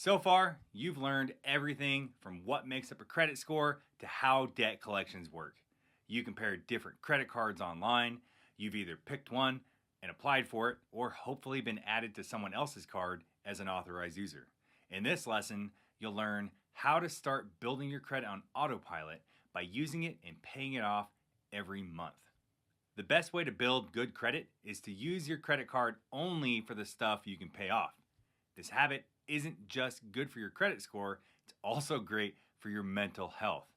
So far, you've learned everything from what makes up a credit score to how debt collections work. You compared different credit cards online, you've either picked one and applied for it, or hopefully been added to someone else's card as an authorized user. In this lesson, you'll learn how to start building your credit on autopilot by using it and paying it off every month. The best way to build good credit is to use your credit card only for the stuff you can pay off. This habit isn't just good for your credit score, it's also great for your mental health.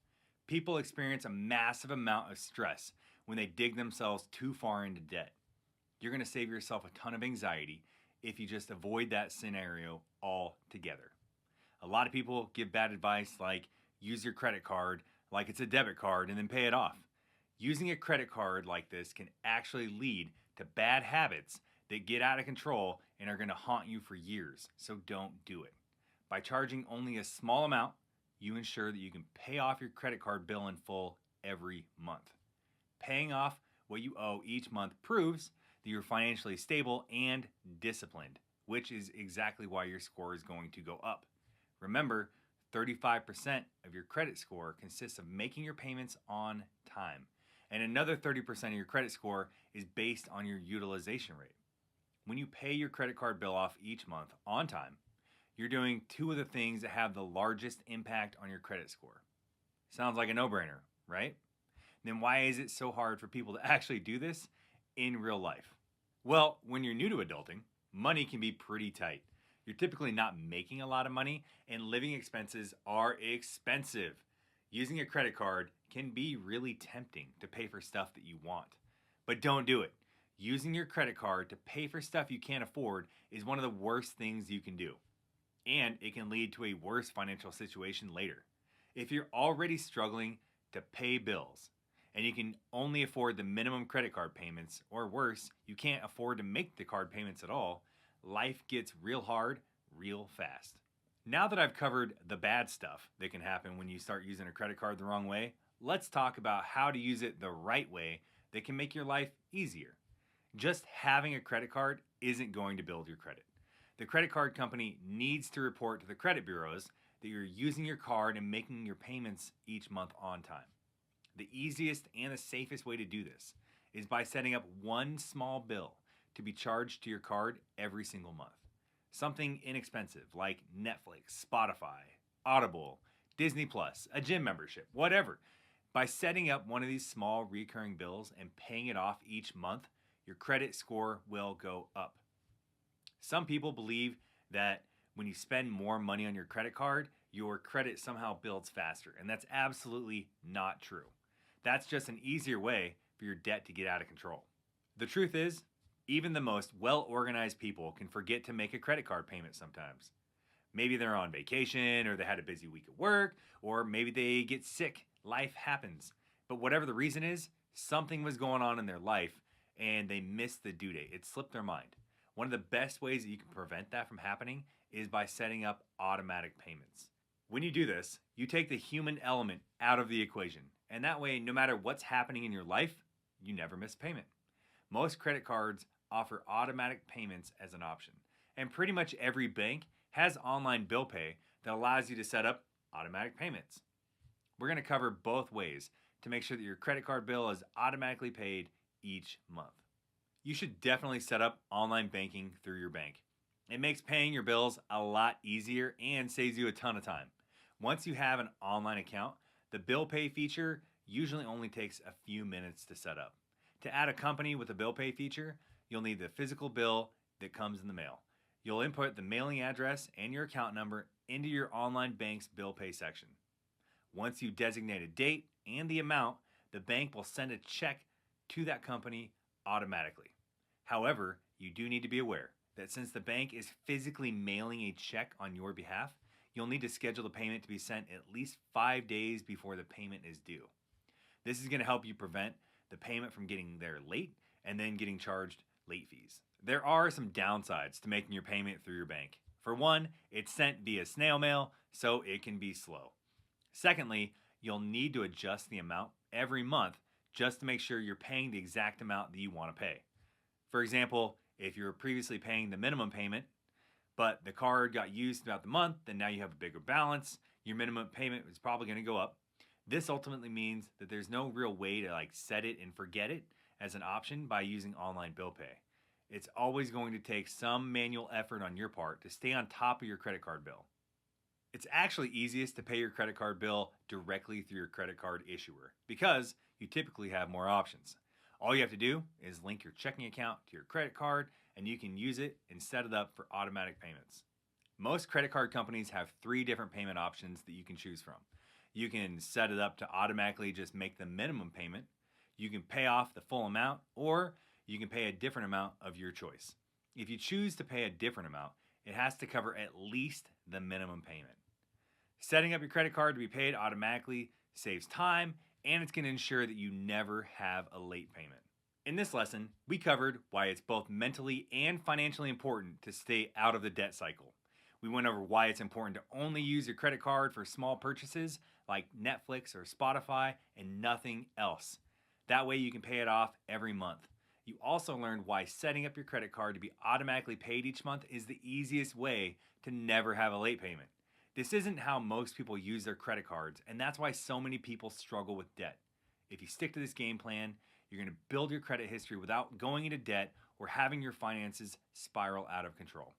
People experience a massive amount of stress when they dig themselves too far into debt. You're going to save yourself a ton of anxiety if you just avoid that scenario altogether. A lot of people give bad advice like use your credit card like it's a debit card and then pay it off. Using a credit card like this can actually lead to bad habits that get out of control and are going to haunt you for years, so don't do it. By charging only a small amount, you ensure that you can pay off your credit card bill in full every month. Paying off what you owe each month proves that you're financially stable and disciplined, which is exactly why your score is going to go up. Remember, 35% of your credit score consists of making your payments on time, and another 30% of your credit score is based on your utilization rate. When you pay your credit card bill off each month on time, you're doing two of the things that have the largest impact on your credit score. Sounds like a no-brainer, right? Then why is it so hard for people to actually do this in real life? Well, when you're new to adulting, money can be pretty tight. You're typically not making a lot of money, and living expenses are expensive. Using a credit card can be really tempting to pay for stuff that you want. But don't do it. Using your credit card to pay for stuff you can't afford is one of the worst things you can do. And it can lead to a worse financial situation later. If you're already struggling to pay bills, and you can only afford the minimum credit card payments, or worse, you can't afford to make the card payments at all, life gets real hard, real fast. Now that I've covered the bad stuff that can happen when you start using a credit card the wrong way, let's talk about how to use it the right way that can make your life easier. Just having a credit card isn't going to build your credit. The credit card company needs to report to the credit bureaus that you're using your card and making your payments each month on time. The easiest and the safest way to do this is by setting up one small bill to be charged to your card every single month. Something inexpensive like Netflix, Spotify, Audible, Disney Plus, a gym membership, whatever. By setting up one of these small recurring bills and paying it off each month, your credit score will go up. Some people believe that when you spend more money on your credit card, your credit somehow builds faster, and that's absolutely not true. That's just an easier way for your debt to get out of control. The truth is, even the most well-organized people can forget to make a credit card payment sometimes. Maybe they're on vacation, or they had a busy week at work, or maybe they get sick. Life happens. But whatever the reason is, something was going on in their life and they missed the due date. It slipped their mind. One of the best ways that you can prevent that from happening is by setting up automatic payments. When you do this, you take the human element out of the equation, and that way, no matter what's happening in your life, you never miss payment. Most credit cards offer automatic payments as an option, and pretty much every bank has online bill pay that allows you to set up automatic payments. We're going to cover both ways to make sure that your credit card bill is automatically paid each month. You should definitely set up online banking through your bank. It makes paying your bills a lot easier and saves you a ton of time. Once you have an online account, the bill pay feature usually only takes a few minutes to set up. To add a company with a bill pay feature, you'll need the physical bill that comes in the mail. You'll input the mailing address and your account number into your online bank's bill pay section. Once you designate a date and the amount, the bank will send a check to that company automatically. However, you do need to be aware that since the bank is physically mailing a check on your behalf, you'll need to schedule the payment to be sent at least 5 days before the payment is due. This is going to help you prevent the payment from getting there late and then getting charged late fees. There are some downsides to making your payment through your bank. For one, it's sent via snail mail, so it can be slow. Secondly, you'll need to adjust the amount every month just to make sure you're paying the exact amount that you want to pay. For example, if you were previously paying the minimum payment, but the card got used throughout the month and now you have a bigger balance, your minimum payment is probably going to go up. This ultimately means that there's no real way to set it and forget it as an option by using online bill pay. It's always going to take some manual effort on your part to stay on top of your credit card bill. It's actually easiest to pay your credit card bill directly through your credit card issuer because you typically have more options. All you have to do is link your checking account to your credit card and you can use it and set it up for automatic payments. Most credit card companies have 3 different payment options that you can choose from. You can set it up to automatically just make the minimum payment. You can pay off the full amount, or you can pay a different amount of your choice. If you choose to pay a different amount, it has to cover at least the minimum payment. Setting up your credit card to be paid automatically saves time, and it's going to ensure that you never have a late payment. In this lesson, we covered why it's both mentally and financially important to stay out of the debt cycle. We went over why it's important to only use your credit card for small purchases like Netflix or Spotify and nothing else. That way you can pay it off every month. You also learned why setting up your credit card to be automatically paid each month is the easiest way to never have a late payment. This isn't how most people use their credit cards, and that's why so many people struggle with debt. If you stick to this game plan, you're going to build your credit history without going into debt or having your finances spiral out of control.